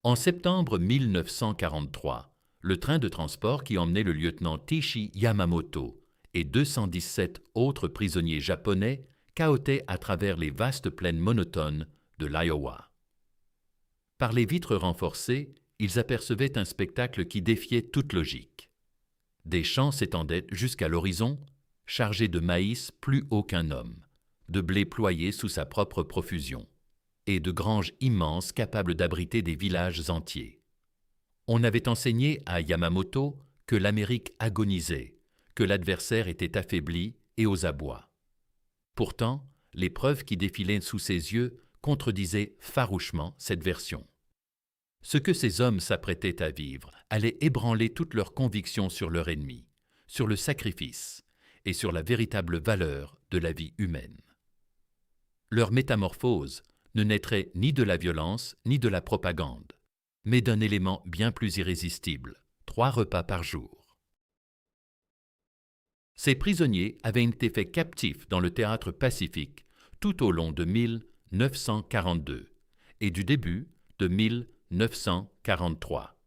En septembre 1943, le train de transport qui emmenait le lieutenant Teishi Yamamoto et 217 autres prisonniers japonais cahotait à travers les vastes plaines monotones de l'Iowa. Par les vitres renforcées, ils apercevaient un spectacle qui défiait toute logique. Des champs s'étendaient jusqu'à l'horizon, chargés de maïs plus haut qu'un homme, de blé ployé sous sa propre profusion, et de granges immenses capables d'abriter des villages entiers. On avait enseigné à Yamamoto que l'Amérique agonisait, que l'adversaire était affaibli et aux abois. Pourtant, les preuves qui défilaient sous ses yeux contredisaient farouchement cette version. Ce que ces hommes s'apprêtaient à vivre allait ébranler toutes leurs convictions sur leur ennemi, sur le sacrifice et sur la véritable valeur de la vie humaine. Leur métamorphose ne naîtrait ni de la violence ni de la propagande, mais d'un élément bien plus irrésistible, 3 repas par jour. Ces prisonniers avaient été faits captifs dans le théâtre Pacifique tout au long de 1942 et du début de 1943.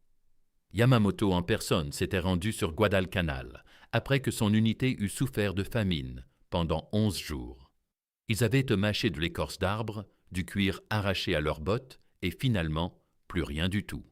Yamamoto en personne s'était rendu sur Guadalcanal après que son unité eut souffert de famine pendant 11 jours. Ils avaient été mâchés de l'écorce d'arbre, du cuir arraché à leurs bottes et finalement plus rien du tout.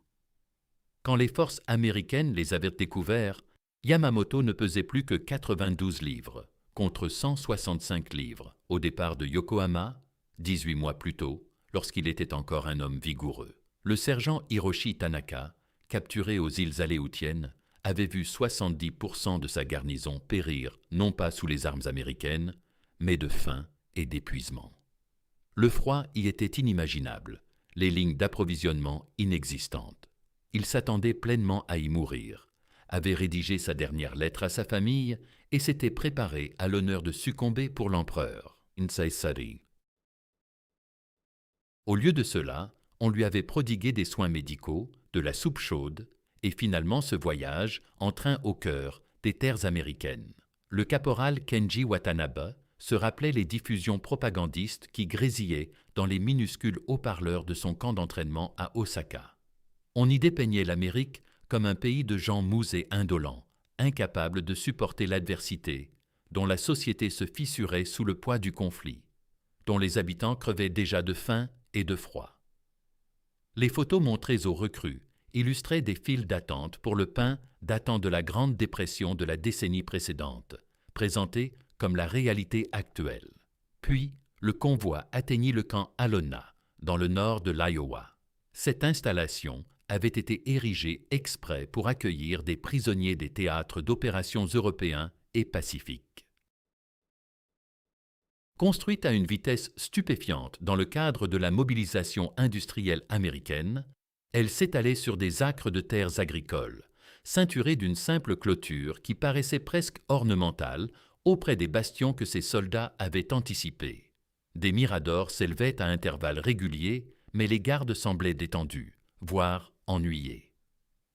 Quand les forces américaines les avaient découverts, Yamamoto ne pesait plus que 92 livres, contre 165 livres au départ de Yokohama, 18 mois plus tôt, lorsqu'il était encore un homme vigoureux. Le sergent Hiroshi Tanaka, capturé aux îles Aléoutiennes, avait vu 70% de sa garnison périr non pas sous les armes américaines, mais de faim et d'épuisement. Le froid y était inimaginable, les lignes d'approvisionnement inexistantes. Il s'attendait pleinement à y mourir, avait rédigé sa dernière lettre à sa famille et s'était préparé à l'honneur de succomber pour l'empereur, Insaisari. Au lieu de cela, on lui avait prodigué des soins médicaux, de la soupe chaude et finalement ce voyage en train au cœur des terres américaines. Le caporal Kenji Watanabe se rappelait les diffusions propagandistes qui grésillaient dans les minuscules haut-parleurs de son camp d'entraînement à Osaka. On y dépeignait l'Amérique comme un pays de gens mous et indolents, incapables de supporter l'adversité, dont la société se fissurait sous le poids du conflit, dont les habitants crevaient déjà de faim et de froid. Les photos montrées aux recrues illustraient des files d'attente pour le pain datant de la Grande Dépression de la décennie précédente, présentée comme la réalité actuelle. Puis, le convoi atteignit le camp Alona, dans le nord de l'Iowa. Cette installation avait été érigée exprès pour accueillir des prisonniers des théâtres d'opérations européens et pacifiques. Construite à une vitesse stupéfiante dans le cadre de la mobilisation industrielle américaine, elle s'étalait sur des acres de terres agricoles, ceinturée d'une simple clôture qui paraissait presque ornementale auprès des bastions que ces soldats avaient anticipés. Des miradors s'élevaient à intervalles réguliers, mais les gardes semblaient détendus, voire ennuyés.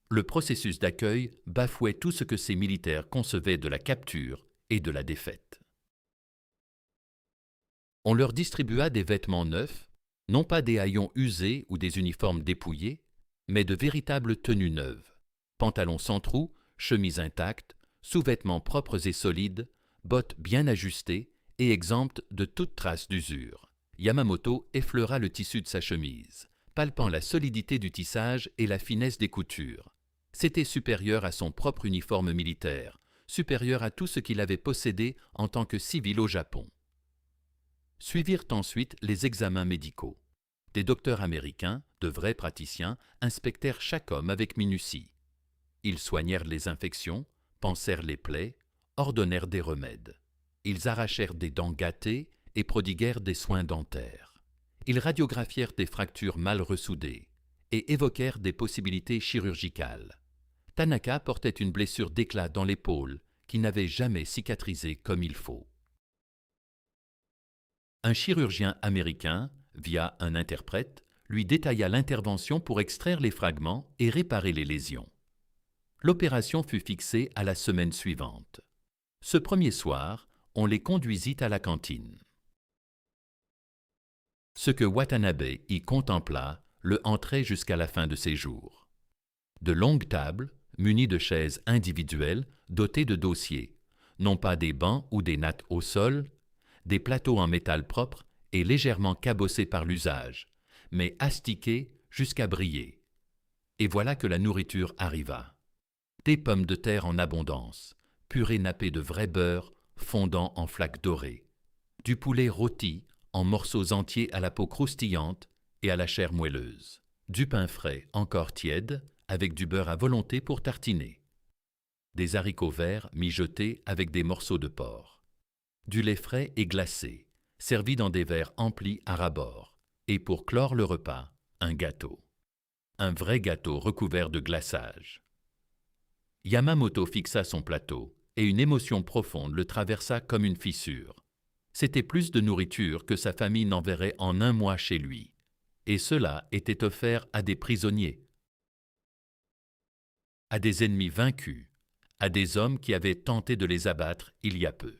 Le processus d'accueil bafouait tout ce que ces militaires concevaient de la capture et de la défaite. On leur distribua des vêtements neufs, non pas des haillons usés ou des uniformes dépouillés, mais de véritables tenues neuves, pantalons sans trous, chemises intactes, sous-vêtements propres et solides, bottes bien ajustées et exemptes de toute trace d'usure. Yamamoto effleura le tissu de sa chemise, palpant la solidité du tissage et la finesse des coutures. C'était supérieur à son propre uniforme militaire, supérieur à tout ce qu'il avait possédé en tant que civil au Japon. Suivirent ensuite les examens médicaux. Des docteurs américains, de vrais praticiens, inspectèrent chaque homme avec minutie. Ils soignèrent les infections, pansèrent les plaies, ordonnèrent des remèdes. Ils arrachèrent des dents gâtées et prodiguèrent des soins dentaires. Ils radiographièrent des fractures mal ressoudées et évoquèrent des possibilités chirurgicales. Tanaka portait une blessure d'éclat dans l'épaule qui n'avait jamais cicatrisé comme il faut. Un chirurgien américain, via un interprète, lui détailla l'intervention pour extraire les fragments et réparer les lésions. L'opération fut fixée à la semaine suivante. Ce premier soir, on les conduisit à la cantine. Ce que Watanabe y contempla le hanterait jusqu'à la fin de ses jours. De longues tables, munies de chaises individuelles, dotées de dossiers, non pas des bancs ou des nattes au sol, des plateaux en métal propre et légèrement cabossés par l'usage, mais astiqués jusqu'à briller. Et voilà que la nourriture arriva. Des pommes de terre en abondance, purée nappée de vrai beurre fondant en flaques dorées, du poulet rôti en morceaux entiers à la peau croustillante et à la chair moelleuse, du pain frais encore tiède avec du beurre à volonté pour tartiner, des haricots verts mijotés avec des morceaux de porc, du lait frais et glacé, servi dans des verres emplis à ras-bord, et pour clore le repas, un gâteau. Un vrai gâteau recouvert de glaçage. Yamamoto fixa son plateau, et une émotion profonde le traversa comme une fissure. C'était plus de nourriture que sa famille n'enverrait en un mois chez lui, et cela était offert à des prisonniers, à des ennemis vaincus, à des hommes qui avaient tenté de les abattre il y a peu.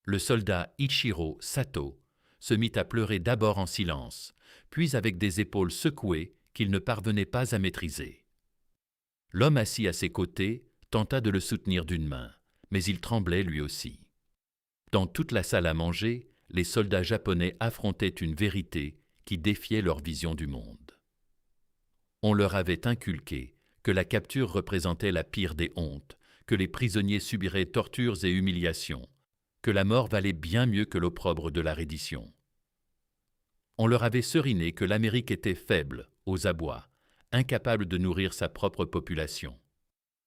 Le soldat Ichiro Sato se mit à pleurer d'abord en silence, puis avec des épaules secouées qu'il ne parvenait pas à maîtriser. L'homme assis à ses côtés tenta de le soutenir d'une main, mais il tremblait lui aussi. Dans toute la salle à manger, les soldats japonais affrontaient une vérité qui défiait leur vision du monde. On leur avait inculqué que la capture représentait la pire des hontes, que les prisonniers subiraient tortures et humiliations, que la mort valait bien mieux que l'opprobre de la reddition. On leur avait seriné que l'Amérique était faible, aux abois, incapable de nourrir sa propre population.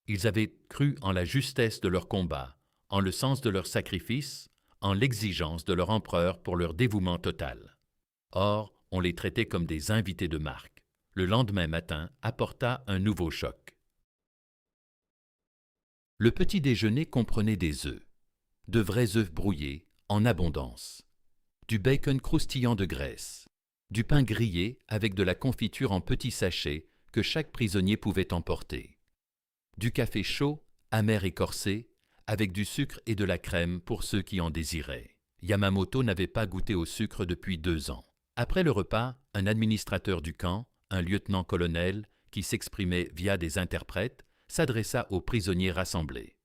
Ils avaient cru en la justesse de leur combat, en le sens de leur sacrifice, en l'exigence de leur empereur pour leur dévouement total. Or, on les traitait comme des invités de marque. Le lendemain matin apporta un nouveau choc. Le petit déjeuner comprenait des œufs, de vrais œufs brouillés, en abondance, du bacon croustillant de graisse, du pain grillé avec de la confiture en petits sachets que chaque prisonnier pouvait emporter, du café chaud, amer et corsé, avec du sucre et de la crème pour ceux qui en désiraient. Yamamoto n'avait pas goûté au sucre depuis 2 ans. Après le repas, un administrateur du camp, un lieutenant-colonel, qui s'exprimait via des interprètes, s'adressa aux prisonniers rassemblés.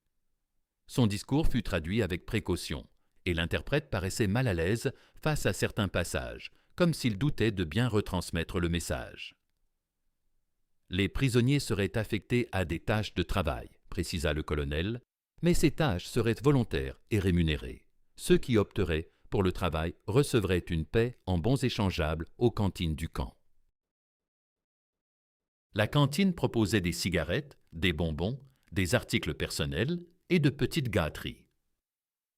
Son discours fut traduit avec précaution, et l'interprète paraissait mal à l'aise face à certains passages, comme s'il doutait de bien retransmettre le message. Les prisonniers seraient affectés à des tâches de travail, précisa le colonel, mais ces tâches seraient volontaires et rémunérées. Ceux qui opteraient pour le travail recevraient une paie en bons échangeables aux cantines du camp. La cantine proposait des cigarettes, des bonbons, des articles personnels et de petites gâteries.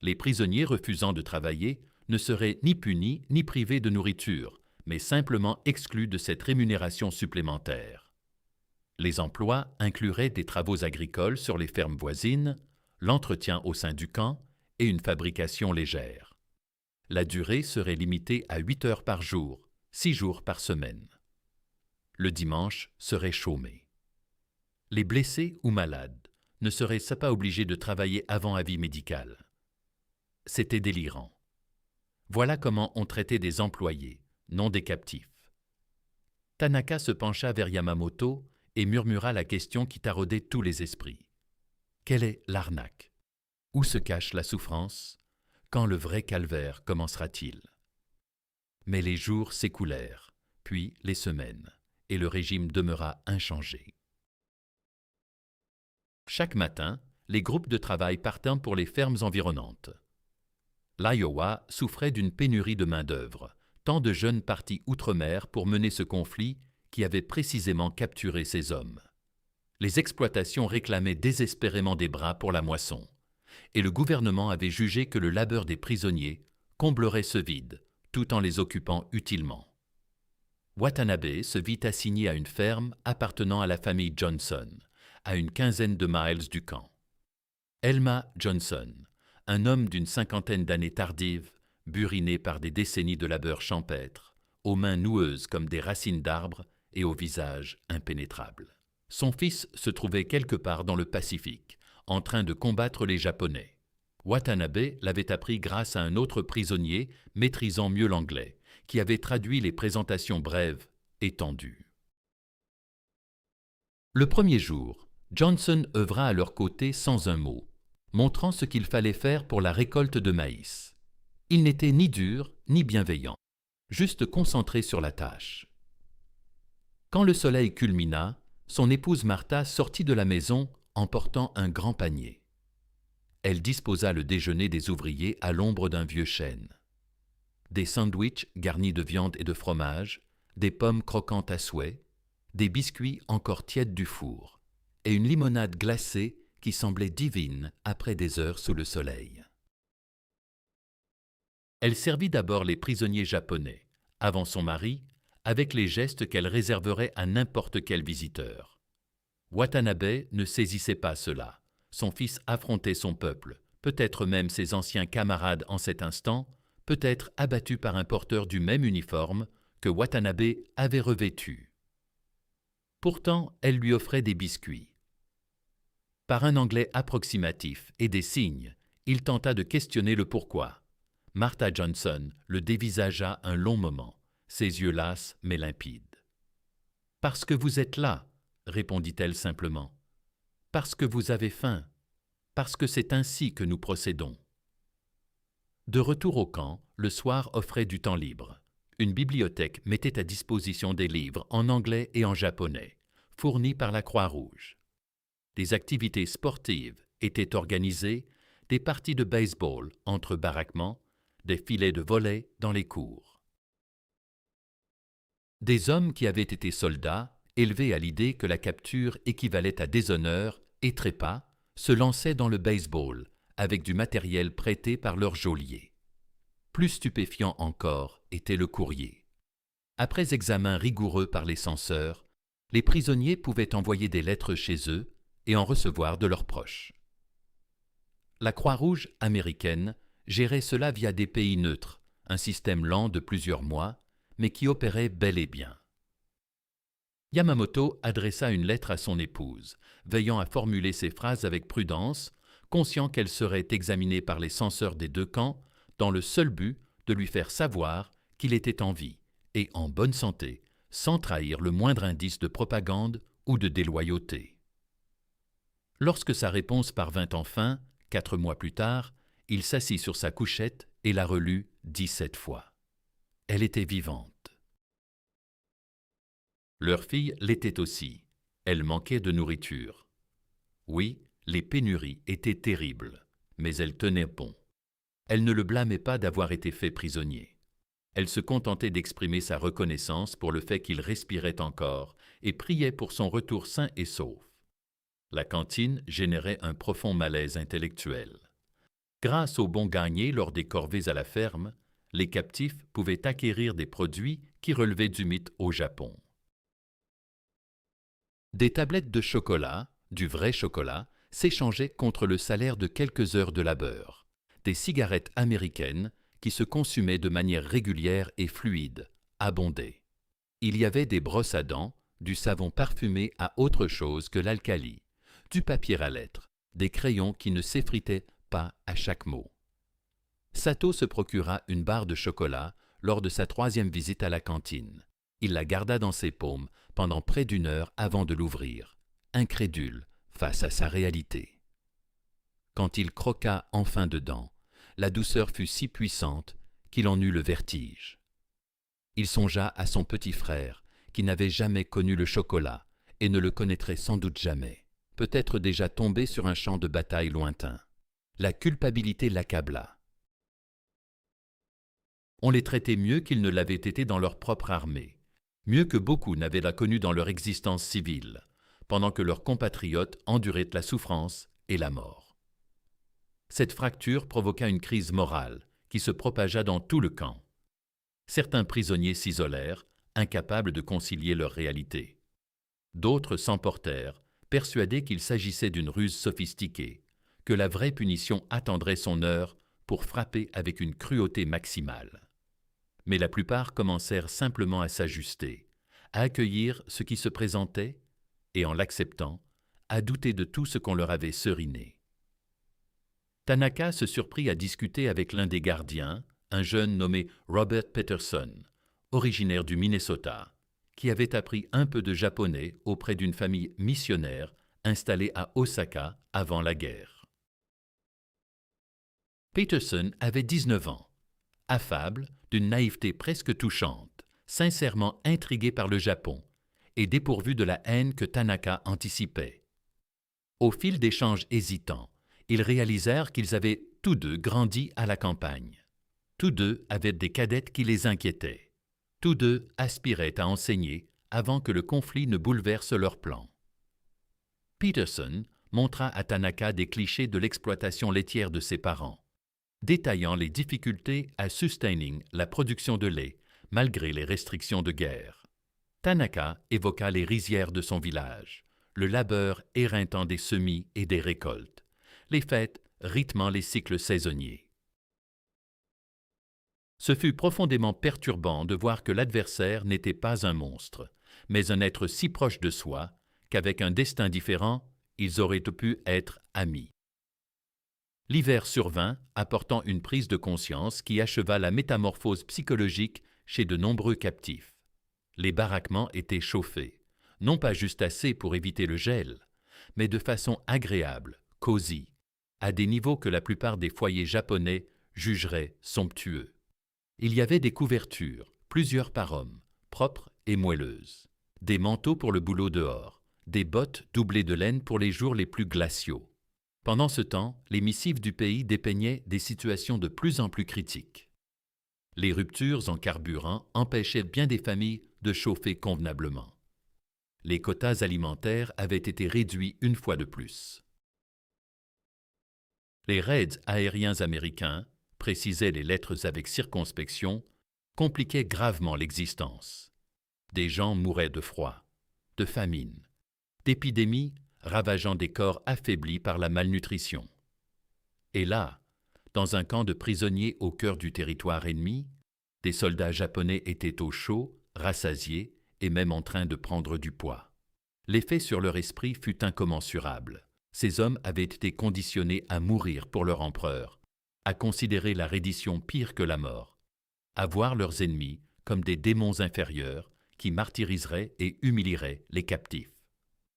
Les prisonniers refusant de travailler ne seraient ni punis ni privés de nourriture, mais simplement exclus de cette rémunération supplémentaire. Les emplois incluraient des travaux agricoles sur les fermes voisines, l'entretien au sein du camp et une fabrication légère. La durée serait limitée à 8 heures par jour, 6 jours par semaine. Le dimanche serait chômé. Les blessés ou malades ne seraient pas obligés de travailler avant avis médical. C'était délirant. Voilà comment on traitait des employés, non des captifs. Tanaka se pencha vers Yamamoto et murmura la question qui taraudait tous les esprits. Quelle est l'arnaque? Où se cache la souffrance? Quand le vrai calvaire commencera-t-il? Mais les jours s'écoulèrent, puis les semaines, et le régime demeura inchangé. Chaque matin, les groupes de travail partaient pour les fermes environnantes. L'Iowa souffrait d'une pénurie de main-d'œuvre, tant de jeunes partis outre-mer pour mener ce conflit qui avait précisément capturé ces hommes. Les exploitations réclamaient désespérément des bras pour la moisson, et le gouvernement avait jugé que le labeur des prisonniers comblerait ce vide, tout en les occupant utilement. Watanabe se vit assigné à une ferme appartenant à la famille Johnson, à une quinzaine de miles du camp. Elma Johnson, un homme d'une 50aine d'années tardives, buriné par des décennies de labeur champêtre, aux mains noueuses comme des racines d'arbres et au visage impénétrable. Son fils se trouvait quelque part dans le Pacifique, en train de combattre les Japonais. Watanabe l'avait appris grâce à un autre prisonnier maîtrisant mieux l'anglais, qui avait traduit les présentations brèves et tendues. Le premier jour, Johnson œuvra à leur côté sans un mot, montrant ce qu'il fallait faire pour la récolte de maïs. Il n'était ni dur ni bienveillant, juste concentré sur la tâche. Quand le soleil culmina, son épouse Martha sortit de la maison en portant un grand panier. Elle disposa le déjeuner des ouvriers à l'ombre d'un vieux chêne. Des sandwichs garnis de viande et de fromage, des pommes croquantes à souhait, des biscuits encore tièdes du four, et une limonade glacée qui semblait divine après des heures sous le soleil. Elle servit d'abord les prisonniers japonais, avant son mari, avec les gestes qu'elle réserverait à n'importe quel visiteur. Watanabe ne saisissait pas cela. Son fils affrontait son peuple, peut-être même ses anciens camarades en cet instant, peut-être abattu par un porteur du même uniforme que Watanabe avait revêtu. Pourtant, elle lui offrait des biscuits. Par un anglais approximatif et des signes, il tenta de questionner le pourquoi. Martha Johnson le dévisagea un long moment, ses yeux lasses mais limpides. « Parce que vous êtes là, » répondit-elle simplement. « Parce que vous avez faim, parce que c'est ainsi que nous procédons. » De retour au camp, le soir offrait du temps libre. Une bibliothèque mettait à disposition des livres en anglais et en japonais, fournis par la Croix-Rouge. Des activités sportives étaient organisées, des parties de baseball entre baraquements, des filets de volley dans les cours. Des hommes qui avaient été soldats, élevés à l'idée que la capture équivalait à déshonneur et trépas, se lançaient dans le baseball avec du matériel prêté par leur geôlier. Plus stupéfiant encore était le courrier. Après examen rigoureux par les censeurs, les prisonniers pouvaient envoyer des lettres chez eux et en recevoir de leurs proches. La Croix-Rouge américaine gérait cela via des pays neutres, un système lent de plusieurs mois, mais qui opérait bel et bien. Yamamoto adressa une lettre à son épouse, veillant à formuler ses phrases avec prudence, conscient qu'elle serait examinée par les censeurs des deux camps, dans le seul but de lui faire savoir qu'il était en vie et en bonne santé, sans trahir le moindre indice de propagande ou de déloyauté. Lorsque sa réponse parvint enfin, 4 mois plus tard, il s'assit sur sa couchette et la relut 17 fois. Elle était vivante. Leur fille l'était aussi. Elle manquait de nourriture. Oui, les pénuries étaient terribles, mais elle tenait bon. Elle ne le blâmait pas d'avoir été fait prisonnier. Elle se contentait d'exprimer sa reconnaissance pour le fait qu'il respirait encore et priait pour son retour sain et sauf. La cantine générait un profond malaise intellectuel. Grâce aux bons gagnés lors des corvées à la ferme, les captifs pouvaient acquérir des produits qui relevaient du mythe au Japon. Des tablettes de chocolat, du vrai chocolat, s'échangeaient contre le salaire de quelques heures de labeur. Des cigarettes américaines qui se consumaient de manière régulière et fluide, abondaient. Il y avait des brosses à dents, du savon parfumé à autre chose que l'alcali, du papier à lettres, des crayons qui ne s'effritaient pas à chaque mot. Sato se procura une barre de chocolat lors de sa 3e visite à la cantine. Il la garda dans ses paumes pendant près d'1 heure avant de l'ouvrir, incrédule face à sa réalité. Quand il croqua enfin dedans, la douceur fut si puissante qu'il en eut le vertige. Il songea à son petit frère, qui n'avait jamais connu le chocolat et ne le connaîtrait sans doute jamais, peut-être déjà tombé sur un champ de bataille lointain. La culpabilité l'accabla. On les traitait mieux qu'ils ne l'avaient été dans leur propre armée, mieux que beaucoup n'avaient la connue dans leur existence civile, pendant que leurs compatriotes enduraient la souffrance et la mort. Cette fracture provoqua une crise morale qui se propagea dans tout le camp. Certains prisonniers s'isolèrent, incapables de concilier leur réalité. D'autres s'emportèrent, persuadés qu'il s'agissait d'une ruse sophistiquée, que la vraie punition attendrait son heure pour frapper avec une cruauté maximale. Mais la plupart commencèrent simplement à s'ajuster, à accueillir ce qui se présentait et, en l'acceptant, à douter de tout ce qu'on leur avait seriné. Tanaka se surprit à discuter avec l'un des gardiens, un jeune nommé Robert Peterson, originaire du Minnesota. qui avait appris un peu de japonais auprès d'une famille missionnaire installée à Osaka avant la guerre. Peterson avait 19 ans, affable, d'une naïveté presque touchante, sincèrement intrigué par le Japon et dépourvu de la haine que Tanaka anticipait. Au fil d'échanges hésitants, ils réalisèrent qu'ils avaient tous deux grandi à la campagne. Tous deux avaient des cadettes qui les inquiétaient. Tous deux aspiraient à enseigner avant que le conflit ne bouleverse leurs plans. Peterson montra à Tanaka des clichés de l'exploitation laitière de ses parents, détaillant les difficultés à sustaining la production de lait malgré les restrictions de guerre. Tanaka évoqua les rizières de son village, le labeur éreintant des semis et des récoltes, les fêtes rythmant les cycles saisonniers. Ce fut profondément perturbant de voir que l'adversaire n'était pas un monstre, mais un être si proche de soi qu'avec un destin différent, ils auraient pu être amis. L'hiver survint, apportant une prise de conscience qui acheva la métamorphose psychologique chez de nombreux captifs. Les baraquements étaient chauffés, non pas juste assez pour éviter le gel, mais de façon agréable, cosy, à des niveaux que la plupart des foyers japonais jugeraient somptueux. Il y avait des couvertures, plusieurs par homme, propres et moelleuses, des manteaux pour le boulot dehors, des bottes doublées de laine pour les jours les plus glaciaux. Pendant ce temps, les missives du pays dépeignaient des situations de plus en plus critiques. Les ruptures en carburant empêchaient bien des familles de chauffer convenablement. Les quotas alimentaires avaient été réduits une fois de plus. Les raids aériens américains, précisaient les lettres avec circonspection, compliquaient gravement l'existence. Des gens mouraient de froid, de famine, d'épidémies ravageant des corps affaiblis par la malnutrition. Et là, dans un camp de prisonniers au cœur du territoire ennemi, des soldats japonais étaient au chaud, rassasiés et même en train de prendre du poids. L'effet sur leur esprit fut incommensurable. Ces hommes avaient été conditionnés à mourir pour leur empereur, à considérer la reddition pire que la mort, à voir leurs ennemis comme des démons inférieurs qui martyriseraient et humilieraient les captifs.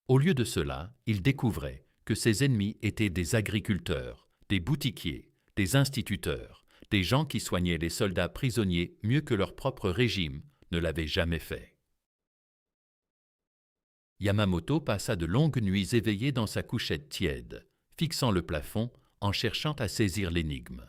Au lieu de cela, ils découvraient que ces ennemis étaient des agriculteurs, des boutiquiers, des instituteurs, des gens qui soignaient les soldats prisonniers mieux que leur propre régime ne l'avait jamais fait. Yamamoto passa de longues nuits éveillé dans sa couchette tiède, fixant le plafond en cherchant à saisir l'énigme.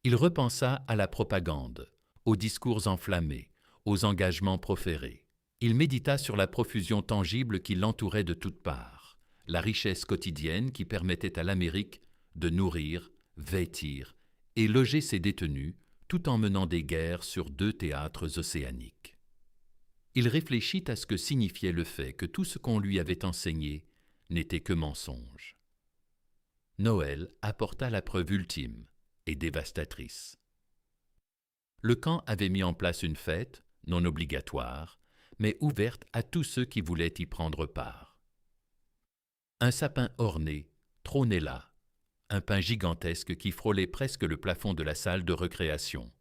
Il repensa à la propagande, aux discours enflammés, aux engagements proférés. Il médita sur la profusion tangible qui l'entourait de toutes parts, la richesse quotidienne qui permettait à l'Amérique de nourrir, vêtir et loger ses détenus tout en menant des guerres sur 2 théâtres océaniques. Il réfléchit à ce que signifiait le fait que tout ce qu'on lui avait enseigné n'était que mensonge. Noël apporta la preuve ultime et dévastatrice. Le camp avait mis en place une fête, non obligatoire, mais ouverte à tous ceux qui voulaient y prendre part. Un sapin orné trônait là, un pin gigantesque qui frôlait presque le plafond de la salle de récréation,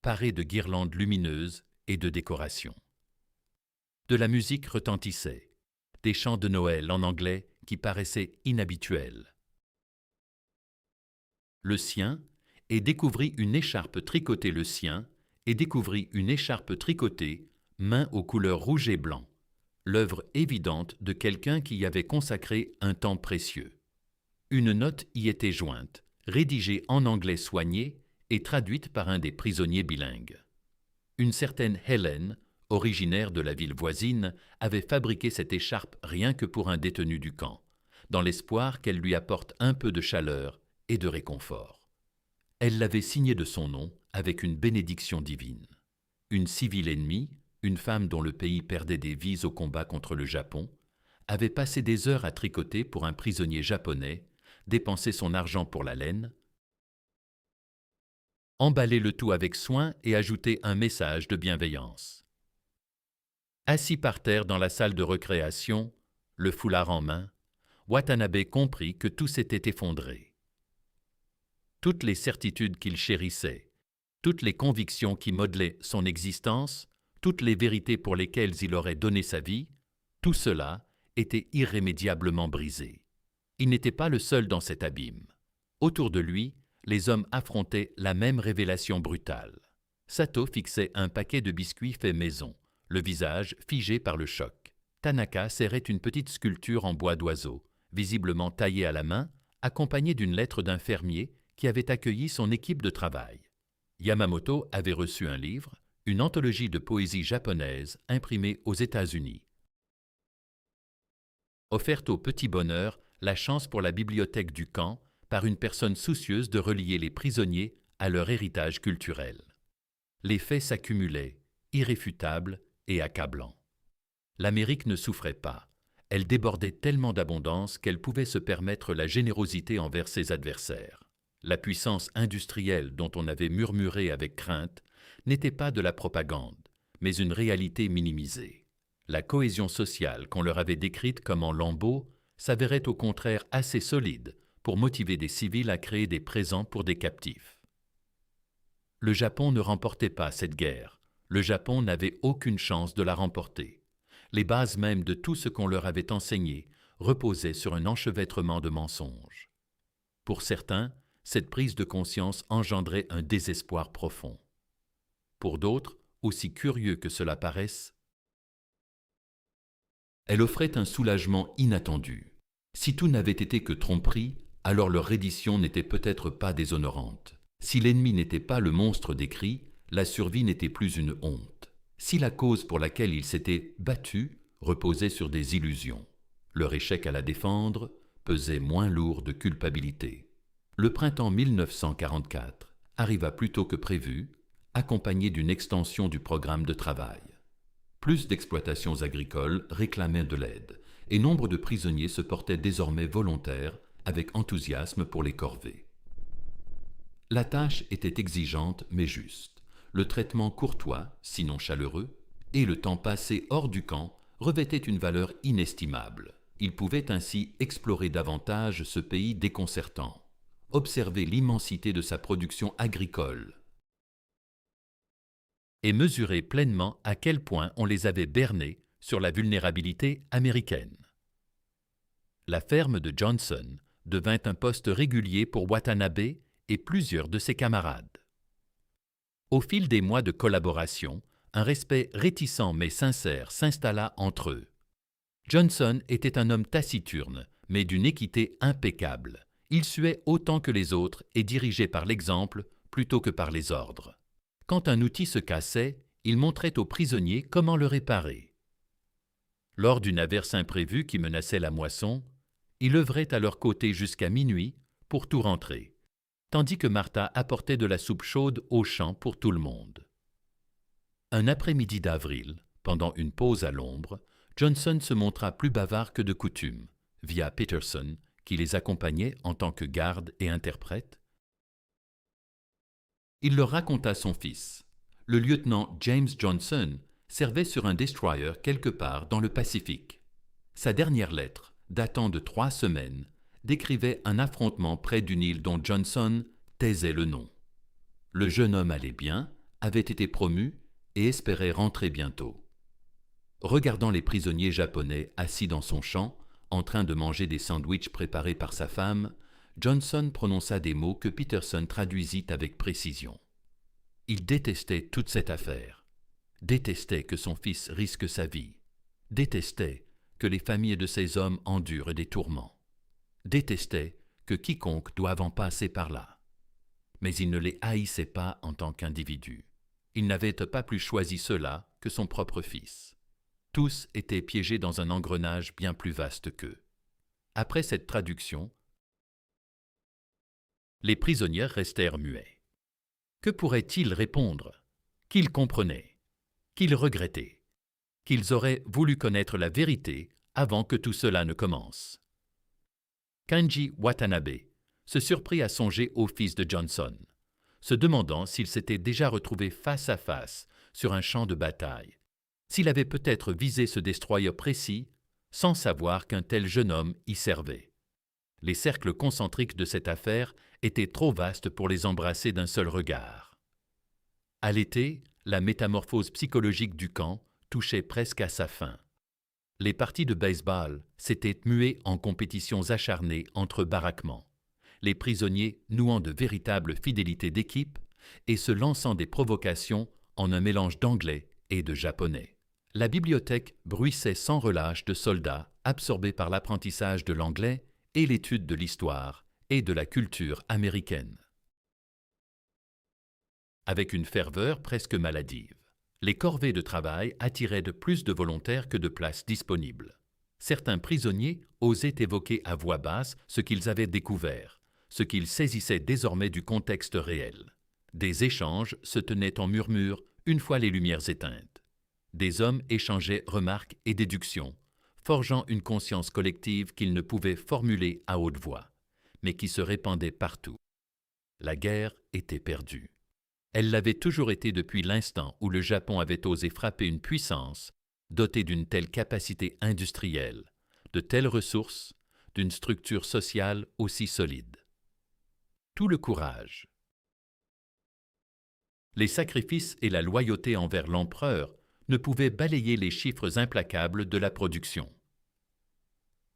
paré de guirlandes lumineuses et de décorations. De la musique retentissait, des chants de Noël en anglais qui paraissaient inhabituels. Le sien, et découvrit une écharpe tricotée le sien, et découvrit une écharpe tricotée, main aux couleurs rouge et blanc, l'œuvre évidente de quelqu'un qui y avait consacré un temps précieux. Une note y était jointe, rédigée en anglais soigné et traduite par un des prisonniers bilingues. Une certaine Helen, originaire de la ville voisine, avait fabriqué cette écharpe rien que pour un détenu du camp, dans l'espoir qu'elle lui apporte un peu de chaleur et de réconfort. Elle l'avait signée de son nom avec une bénédiction divine. Une civile ennemie, une femme dont le pays perdait des vies au combat contre le Japon, avait passé des heures à tricoter pour un prisonnier japonais, dépensé son argent pour la laine, emballé le tout avec soin et ajouté un message de bienveillance. Assis par terre dans la salle de récréation, le foulard en main, Watanabe comprit que tout s'était effondré. Toutes les certitudes qu'il chérissait, toutes les convictions qui modelaient son existence, toutes les vérités pour lesquelles il aurait donné sa vie, tout cela était irrémédiablement brisé. Il n'était pas le seul dans cet abîme. Autour de lui, les hommes affrontaient la même révélation brutale. Sato fixait un paquet de biscuits faits maison, le visage figé par le choc. Tanaka serrait une petite sculpture en bois d'oiseau, visiblement taillée à la main, accompagnée d'une lettre d'un fermier qui avait accueilli son équipe de travail. Yamamoto avait reçu un livre, une anthologie de poésie japonaise imprimée aux États-Unis. Offerte au petit bonheur la chance pour la bibliothèque du camp par une personne soucieuse de relier les prisonniers à leur héritage culturel. Les faits s'accumulaient, irréfutables et accablants. L'Amérique ne souffrait pas. Elle débordait tellement d'abondance qu'elle pouvait se permettre la générosité envers ses adversaires. La puissance industrielle dont on avait murmuré avec crainte n'était pas de la propagande, mais une réalité minimisée. La cohésion sociale qu'on leur avait décrite comme en lambeaux s'avérait au contraire assez solide pour motiver des civils à créer des présents pour des captifs. Le Japon ne remportait pas cette guerre. Le Japon n'avait aucune chance de la remporter. Les bases mêmes de tout ce qu'on leur avait enseigné reposaient sur un enchevêtrement de mensonges. Pour certains, cette prise de conscience engendrait un désespoir profond. Pour d'autres, aussi curieux que cela paraisse, elle offrait un soulagement inattendu. Si tout n'avait été que tromperie, alors leur reddition n'était peut-être pas déshonorante. Si l'ennemi n'était pas le monstre décrit, la survie n'était plus une honte. Si la cause pour laquelle ils s'étaient battus reposait sur des illusions, leur échec à la défendre pesait moins lourd de culpabilité. Le printemps 1944 arriva plus tôt que prévu, accompagné d'une extension du programme de travail. Plus d'exploitations agricoles réclamaient de l'aide, et nombre de prisonniers se portaient désormais volontaires avec enthousiasme pour les corvées. La tâche était exigeante mais juste. Le traitement courtois, sinon chaleureux, et le temps passé hors du camp revêtaient une valeur inestimable. Ils pouvaient ainsi explorer davantage ce pays déconcertant, observer l'immensité de sa production agricole et mesurer pleinement à quel point on les avait bernés sur la vulnérabilité américaine. La ferme de Johnson devint un poste régulier pour Watanabe et plusieurs de ses camarades. Au fil des mois de collaboration, un respect réticent mais sincère s'installa entre eux. Johnson était un homme taciturne, mais d'une équité impeccable. Il suait autant que les autres et dirigeait par l'exemple plutôt que par les ordres. Quand un outil se cassait, il montrait aux prisonniers comment le réparer. Lors d'une averse imprévue qui menaçait la moisson, il œuvrait à leur côté jusqu'à minuit pour tout rentrer, tandis que Martha apportait de la soupe chaude au champ pour tout le monde. Un après-midi d'avril, pendant une pause à l'ombre, Johnson se montra plus bavard que de coutume, via Peterson, qui les accompagnait en tant que garde et interprète. Il leur raconta son fils. Le lieutenant James Johnson servait sur un destroyer quelque part dans le Pacifique. Sa dernière lettre, datant de 3 semaines, décrivait un affrontement près d'une île dont Johnson taisait le nom. Le jeune homme allait bien, avait été promu et espérait rentrer bientôt. Regardant les prisonniers japonais assis dans son champ, en train de manger des sandwichs préparés par sa femme, Johnson prononça des mots que Peterson traduisit avec précision. Il détestait toute cette affaire, détestait que son fils risque sa vie, détestait que les familles de ces hommes endurent des tourments, détestait que quiconque doive en passer par là. Mais il ne les haïssait pas en tant qu'individus. Il n'avait pas plus choisi cela que son propre fils. Tous étaient piégés dans un engrenage bien plus vaste qu'eux. Après cette traduction, les prisonniers restèrent muets. Que pourraient-ils répondre? Qu'ils comprenaient, qu'ils regrettaient, qu'ils auraient voulu connaître la vérité avant que tout cela ne commence. Kanji Watanabe se surprit à songer au fils de Johnson, se demandant s'il s'était déjà retrouvé face à face sur un champ de bataille, s'il avait peut-être visé ce destroyer précis sans savoir qu'un tel jeune homme y servait. Les cercles concentriques de cette affaire étaient trop vastes pour les embrasser d'un seul regard. À l'été, La métamorphose psychologique du camp touchait presque à sa fin. Les parties de baseball s'étaient muées en compétitions acharnées entre baraquements, les prisonniers nouant de véritables fidélités d'équipe et se lançant des provocations en un mélange d'anglais et de japonais. La bibliothèque bruissait sans relâche de soldats absorbés par l'apprentissage de l'anglais et l'étude de l'histoire et de la culture américaine. Avec une ferveur presque maladive, les corvées de travail attiraient de plus de volontaires que de places disponibles. Certains prisonniers osaient évoquer à voix basse ce qu'ils avaient découvert, ce qu'ils saisissaient désormais du contexte réel. Des échanges se tenaient en murmures une fois les lumières éteintes. Des hommes échangeaient remarques et déductions, forgeant une conscience collective qu'ils ne pouvaient formuler à haute voix, mais qui se répandait partout. La guerre était perdue. Elle l'avait toujours été depuis l'instant où le Japon avait osé frapper une puissance dotée d'une telle capacité industrielle, de telles ressources, d'une structure sociale aussi solide. Tout le courage. Les sacrifices et la loyauté envers l'empereur ne pouvaient balayer les chiffres implacables de la production.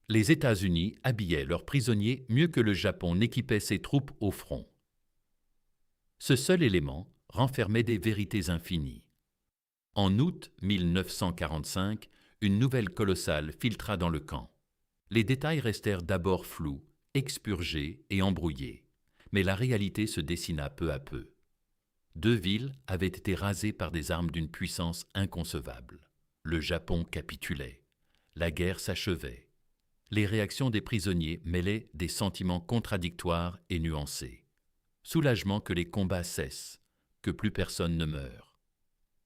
Les États-Unis habillaient leurs prisonniers mieux que le Japon n'équipait ses troupes au front. Ce seul élément renfermait des vérités infinies. En août 1945, une nouvelle colossale filtra dans le camp. Les détails restèrent d'abord flous, expurgés et embrouillés, mais la réalité se dessina peu à peu. 2 villes avaient été rasées par des armes d'une puissance inconcevable. Le Japon capitulait. La guerre s'achevait. Les réactions des prisonniers mêlaient des sentiments contradictoires et nuancés. Soulagement que les combats cessent, que plus personne ne meure.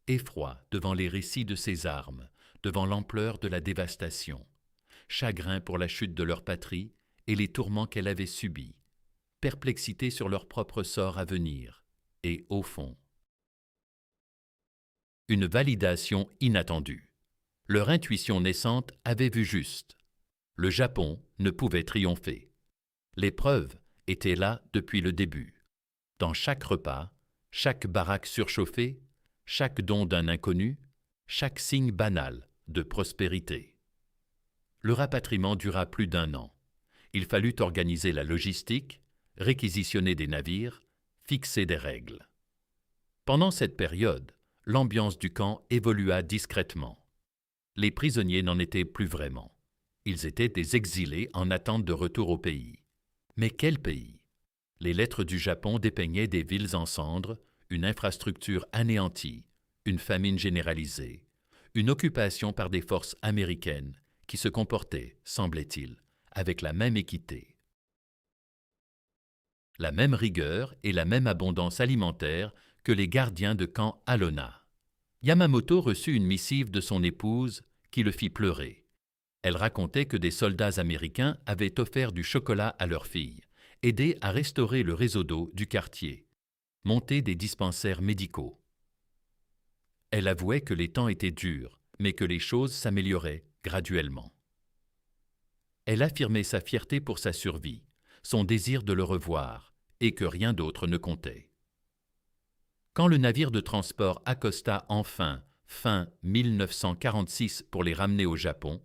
Effroi devant les récits de ces armes, devant l'ampleur de la dévastation. Chagrin pour la chute de leur patrie et les tourments qu'elle avait subis. Perplexité sur leur propre sort à venir. Et, au fond, une validation inattendue. Leur intuition naissante avait vu juste. Le Japon ne pouvait triompher. Les preuves étaient là depuis le début. Dans chaque repas, chaque baraque surchauffée, chaque don d'un inconnu, chaque signe banal de prospérité. Le rapatriement dura plus d'1 an. Il fallut organiser la logistique, réquisitionner des navires, fixer des règles. Pendant cette période, l'ambiance du camp évolua discrètement. Les prisonniers n'en étaient plus vraiment. Ils étaient des exilés en attente de retour au pays. Mais quel pays? Les lettres du Japon dépeignaient des villes en cendres, une infrastructure anéantie, une famine généralisée, une occupation par des forces américaines qui se comportaient, semblait-il, avec la même équité. La même rigueur et la même abondance alimentaire que les gardiens de camp Alona. Yamamoto reçut une missive de son épouse qui le fit pleurer. Elle racontait que des soldats américains avaient offert du chocolat à leur fille, aidé à restaurer le réseau d'eau du quartier, monté des dispensaires médicaux. Elle avouait que les temps étaient durs, mais que les choses s'amélioraient graduellement. Elle affirmait sa fierté pour sa survie, son désir de le revoir, et que rien d'autre ne comptait. Quand le navire de transport accosta enfin, fin 1946, pour les ramener au Japon,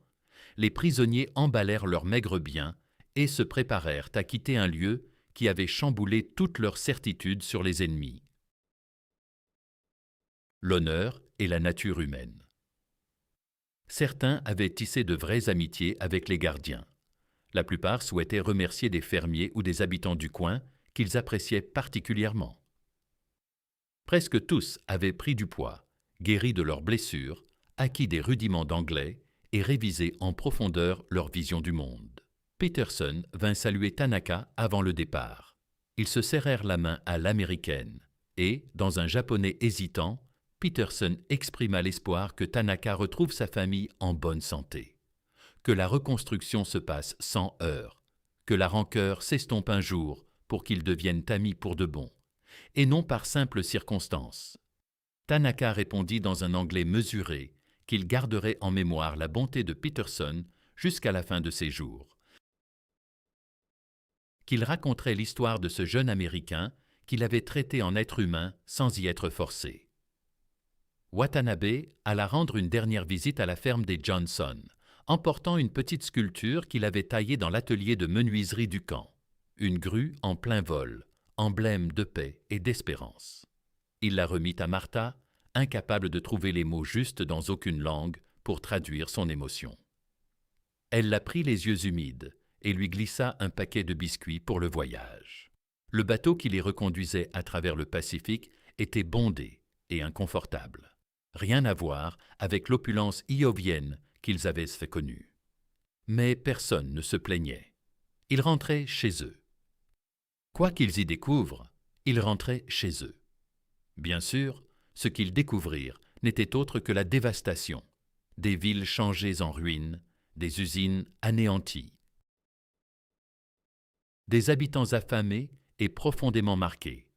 les prisonniers emballèrent leurs maigres biens et se préparèrent à quitter un lieu qui avait chamboulé toutes leurs certitudes sur les ennemis. L'honneur et la nature humaine. Certains avaient tissé de vraies amitiés avec les gardiens. La plupart souhaitaient remercier des fermiers ou des habitants du coin qu'ils appréciaient particulièrement. Presque tous avaient pris du poids, guéri de leurs blessures, acquis des rudiments d'anglais et révisé en profondeur leur vision du monde. Peterson vint saluer Tanaka avant le départ. Ils se serrèrent la main à l'américaine et, dans un japonais hésitant, Peterson exprima l'espoir que Tanaka retrouve sa famille en bonne santé, que la reconstruction se passe sans heurts, que la rancœur s'estompe un jour pour qu'ils deviennent amis pour de bon, et non par simple circonstance. Tanaka répondit dans un anglais mesuré qu'il garderait en mémoire la bonté de Peterson jusqu'à la fin de ses jours, qu'il raconterait l'histoire de ce jeune Américain qu'il avait traité en être humain sans y être forcé. Watanabe alla rendre une dernière visite à la ferme des Johnson, emportant une petite sculpture qu'il avait taillée dans l'atelier de menuiserie du camp, une grue en plein vol, emblème de paix et d'espérance. Il la remit à Martha, incapable de trouver les mots justes dans aucune langue pour traduire son émotion. Elle la prit les yeux humides et lui glissa un paquet de biscuits pour le voyage. Le bateau qui les reconduisait à travers le Pacifique était bondé et inconfortable. Rien à voir avec l'opulence iovienne qu'ils avaient fait connue. Mais personne ne se plaignait. Ils rentraient chez eux. Quoi qu'ils y découvrent, ils rentraient chez eux. Bien sûr, ce qu'ils découvrirent n'était autre que la dévastation, des villes changées en ruines, des usines anéanties, des habitants affamés et profondément marqués.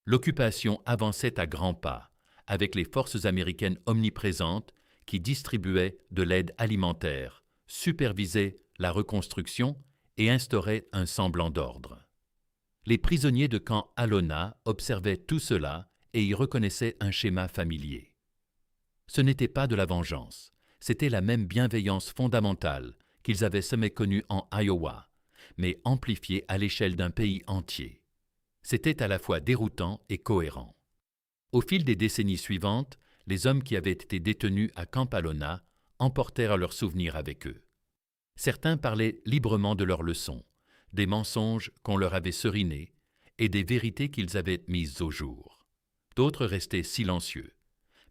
L'occupation avançait à grands pas, avec les forces américaines omniprésentes qui distribuaient de l'aide alimentaire, supervisaient la reconstruction et instauraient un semblant d'ordre. Les prisonniers de camp Alona observaient tout cela et y reconnaissaient un schéma familier. Ce n'était pas de la vengeance, c'était la même bienveillance fondamentale qu'ils avaient jamais connue en Iowa, mais amplifiée à l'échelle d'un pays entier. C'était à la fois déroutant et cohérent. Au fil des décennies suivantes, les hommes qui avaient été détenus à Camp Alona emportèrent leurs souvenirs avec eux. Certains parlaient librement de leurs leçons, des mensonges qu'on leur avait serinés et des vérités qu'ils avaient mises au jour. D'autres restaient silencieux,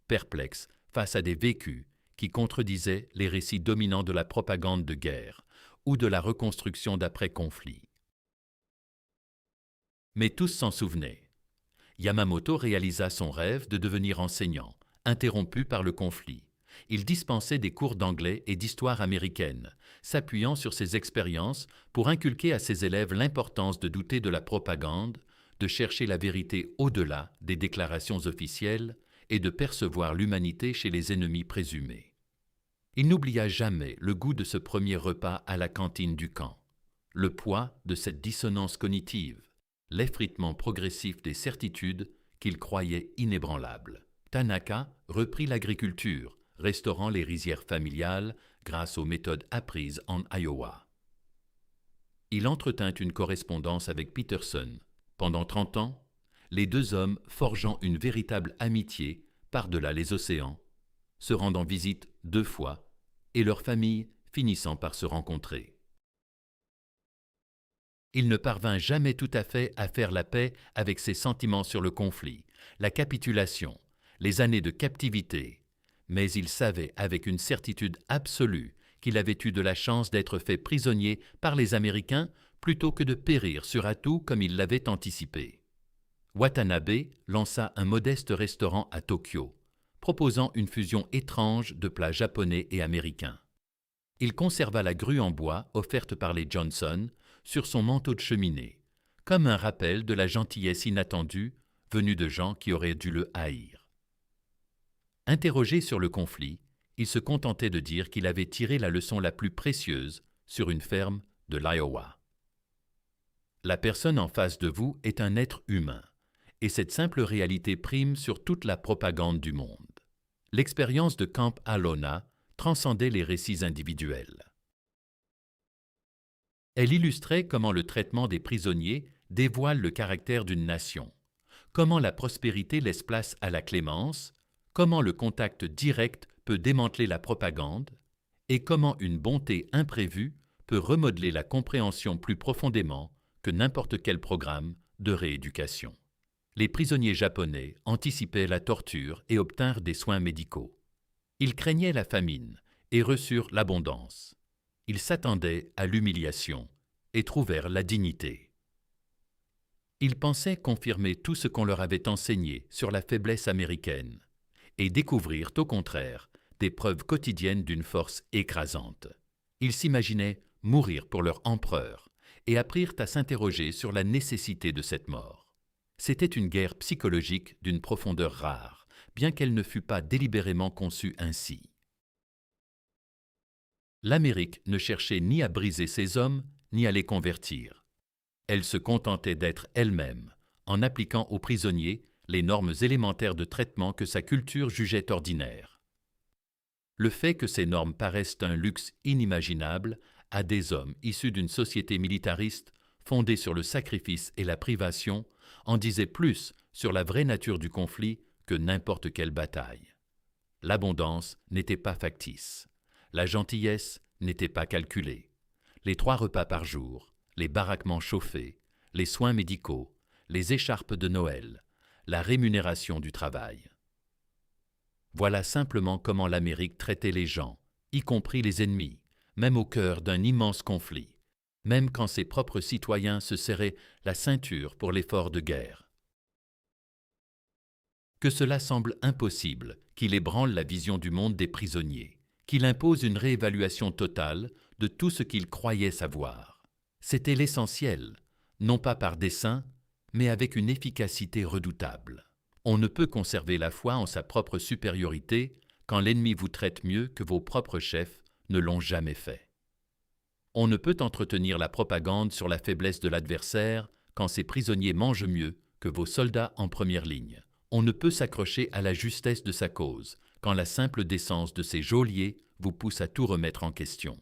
perplexes face à des vécus qui contredisaient les récits dominants de la propagande de guerre ou de la reconstruction d'après-conflit. Mais tous s'en souvenaient. Yamamoto réalisa son rêve de devenir enseignant, interrompu par le conflit. Il dispensait des cours d'anglais et d'histoire américaine, s'appuyant sur ses expériences pour inculquer à ses élèves l'importance de douter de la propagande, de chercher la vérité au-delà des déclarations officielles et de percevoir l'humanité chez les ennemis présumés. Il n'oublia jamais le goût de ce premier repas à la cantine du camp, le poids de cette dissonance cognitive, l'effritement progressif des certitudes qu'il croyait inébranlables. Tanaka reprit l'agriculture, restaurant les rizières familiales grâce aux méthodes apprises en Iowa. Il entretint une correspondance avec Peterson. Pendant 30 ans, les deux hommes forgeant une véritable amitié par-delà les océans, se rendant visite 2 fois et leurs familles finissant par se rencontrer. Il ne parvint jamais tout à fait à faire la paix avec ses sentiments sur le conflit, la capitulation, les années de captivité, mais il savait avec une certitude absolue qu'il avait eu de la chance d'être fait prisonnier par les Américains plutôt que de périr sur Attu comme il l'avait anticipé. Watanabe lança un modeste restaurant à Tokyo, proposant une fusion étrange de plats japonais et américains. Il conserva la grue en bois offerte par les Johnson sur son manteau de cheminée, comme un rappel de la gentillesse inattendue venue de gens qui auraient dû le haïr. Interrogé sur le conflit, il se contentait de dire qu'il avait tiré la leçon la plus précieuse sur une ferme de l'Iowa. La personne en face de vous est un être humain, et cette simple réalité prime sur toute la propagande du monde. L'expérience de Camp Alona transcendait les récits individuels. Elle illustrait comment le traitement des prisonniers dévoile le caractère d'une nation, comment la prospérité laisse place à la clémence, comment le contact direct peut démanteler la propagande, et comment une bonté imprévue peut remodeler la compréhension plus profondément que n'importe quel programme de rééducation. Les prisonniers japonais anticipaient la torture et obtinrent des soins médicaux. Ils craignaient la famine et reçurent l'abondance. Ils s'attendaient à l'humiliation et trouvèrent la dignité. Ils pensaient confirmer tout ce qu'on leur avait enseigné sur la faiblesse américaine et découvrirent au contraire des preuves quotidiennes d'une force écrasante. Ils s'imaginaient mourir pour leur empereur et apprirent à s'interroger sur la nécessité de cette mort. C'était une guerre psychologique d'une profondeur rare, bien qu'elle ne fût pas délibérément conçue ainsi. L'Amérique ne cherchait ni à briser ses hommes, ni à les convertir. Elle se contentait d'être elle-même, en appliquant aux prisonniers les normes élémentaires de traitement que sa culture jugeait ordinaires. Le fait que ces normes paraissent un luxe inimaginable à des hommes issus d'une société militariste fondée sur le sacrifice et la privation en disait plus sur la vraie nature du conflit que n'importe quelle bataille. L'abondance n'était pas factice. La gentillesse n'était pas calculée. Les 3 repas par jour, les baraquements chauffés, les soins médicaux, les écharpes de Noël, la rémunération du travail. Voilà simplement comment l'Amérique traitait les gens, y compris les ennemis, même au cœur d'un immense conflit, même quand ses propres citoyens se serraient la ceinture pour l'effort de guerre. Que cela semble impossible, qu'il ébranle la vision du monde des prisonniers, qu'il impose une réévaluation totale de tout ce qu'ils croyaient savoir. C'était l'essentiel, non pas par dessein, mais avec une efficacité redoutable. On ne peut conserver la foi en sa propre supériorité quand l'ennemi vous traite mieux que vos propres chefs ne l'ont jamais fait. On ne peut entretenir la propagande sur la faiblesse de l'adversaire quand ses prisonniers mangent mieux que vos soldats en première ligne. On ne peut s'accrocher à la justesse de sa cause quand la simple décence de ses geôliers vous pousse à tout remettre en question.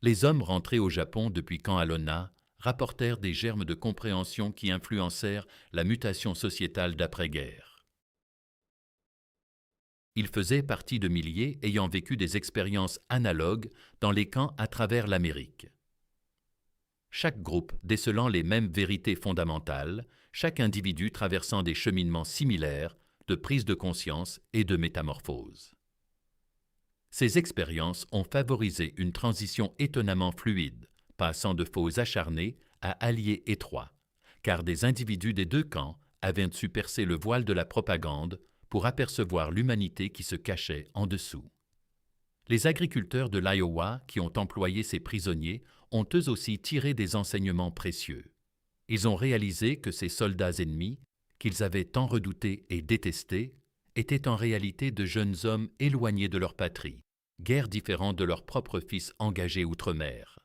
Les hommes rentrés au Japon depuis Camp Alona rapportèrent des germes de compréhension qui influencèrent la mutation sociétale d'après-guerre. Ils faisaient partie de milliers ayant vécu des expériences analogues dans les camps à travers l'Amérique. Chaque groupe décelant les mêmes vérités fondamentales, chaque individu traversant des cheminements similaires de prise de conscience et de métamorphose. Ces expériences ont favorisé une transition étonnamment fluide, passant de foes acharnés à alliés étroits, car des individus des 2 camps avaient su percer le voile de la propagande pour apercevoir l'humanité qui se cachait en dessous. Les agriculteurs de l'Iowa qui ont employé ces prisonniers ont eux aussi tiré des enseignements précieux. Ils ont réalisé que ces soldats ennemis, qu'ils avaient tant redoutés et détestés, étaient en réalité de jeunes hommes éloignés de leur patrie, guère différents de leurs propres fils engagés outre-mer.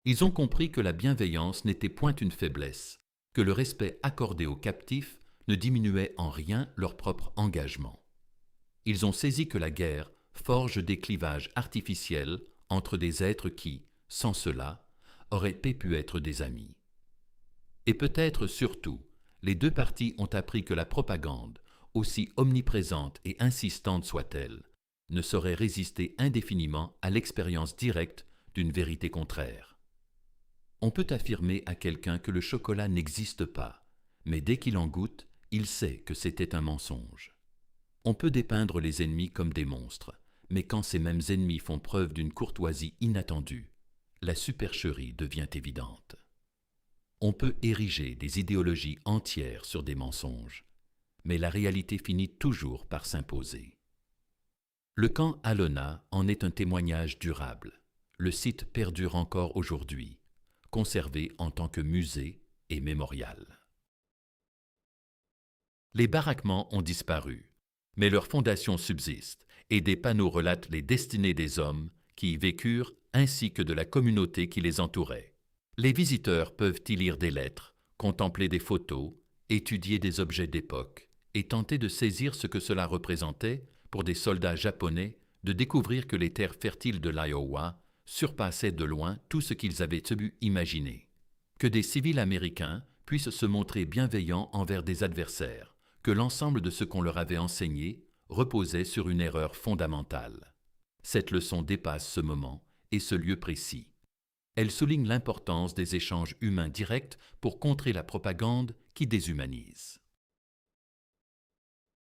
Ils ont compris que la bienveillance n'était point une faiblesse, que le respect accordé aux captifs ne diminuait en rien leur propre engagement. Ils ont saisi que la guerre forge des clivages artificiels entre des êtres qui, sans cela, auraient pu être des amis. Et peut-être surtout, les 2 parties ont appris que la propagande, aussi omniprésente et insistante soit-elle, ne saurait résister indéfiniment à l'expérience directe d'une vérité contraire. On peut affirmer à quelqu'un que le chocolat n'existe pas, mais dès qu'il en goûte, il sait que c'était un mensonge. On peut dépeindre les ennemis comme des monstres, mais quand ces mêmes ennemis font preuve d'une courtoisie inattendue, la supercherie devient évidente. On peut ériger des idéologies entières sur des mensonges, mais la réalité finit toujours par s'imposer. Le camp Alona en est un témoignage durable. Le site perdure encore aujourd'hui, conservé en tant que musée et mémorial. Les baraquements ont disparu, mais leurs fondations subsistent et des panneaux relatent les destinées des hommes qui y vécurent ainsi que de la communauté qui les entourait. Les visiteurs peuvent y lire des lettres, contempler des photos, étudier des objets d'époque et tenter de saisir ce que cela représentait pour des soldats japonais de découvrir que les terres fertiles de l'Iowa surpassaient de loin tout ce qu'ils avaient pu imaginer. Que des civils américains puissent se montrer bienveillants envers des adversaires, que l'ensemble de ce qu'on leur avait enseigné reposait sur une erreur fondamentale. Cette leçon dépasse ce moment et ce lieu précis. Elle souligne l'importance des échanges humains directs pour contrer la propagande qui déshumanise.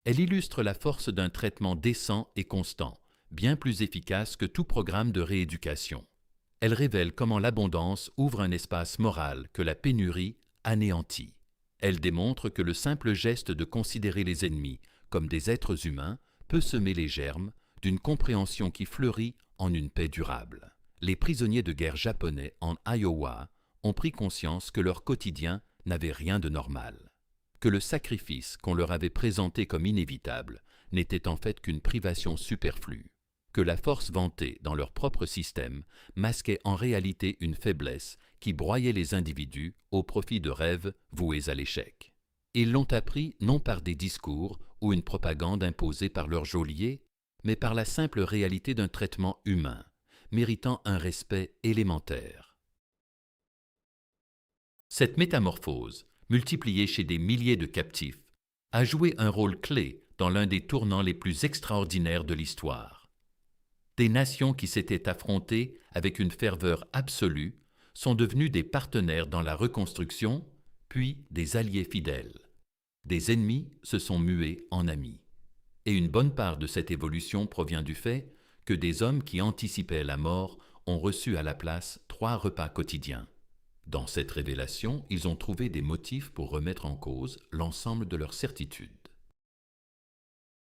Elle illustre la force d'un traitement décent et constant, bien plus efficace que tout programme de rééducation. Elle révèle comment l'abondance ouvre un espace moral que la pénurie anéantit. Elle démontre que le simple geste de considérer les ennemis comme des êtres humains peut semer les germes d'une compréhension qui fleurit en une paix durable. Les prisonniers de guerre japonais en Iowa ont pris conscience que leur quotidien n'avait rien de normal, que le sacrifice qu'on leur avait présenté comme inévitable n'était en fait qu'une privation superflue. que la force vantée dans leur propre système masquait en réalité une faiblesse qui broyait les individus au profit de rêves voués à l'échec. Ils l'ont appris non par des discours ou une propagande imposée par leur geôlier, mais par la simple réalité d'un traitement humain, méritant un respect élémentaire. Cette métamorphose, multipliée chez des milliers de captifs, a joué un rôle clé dans l'un des tournants les plus extraordinaires de l'histoire. Des nations qui s'étaient affrontées avec une ferveur absolue sont devenues des partenaires dans la reconstruction, puis des alliés fidèles. Des ennemis se sont mués en amis. Et une bonne part de cette évolution provient du fait que des hommes qui anticipaient la mort ont reçu à la place 3 repas quotidiens. Dans cette révélation, ils ont trouvé des motifs pour remettre en cause l'ensemble de leurs certitudes.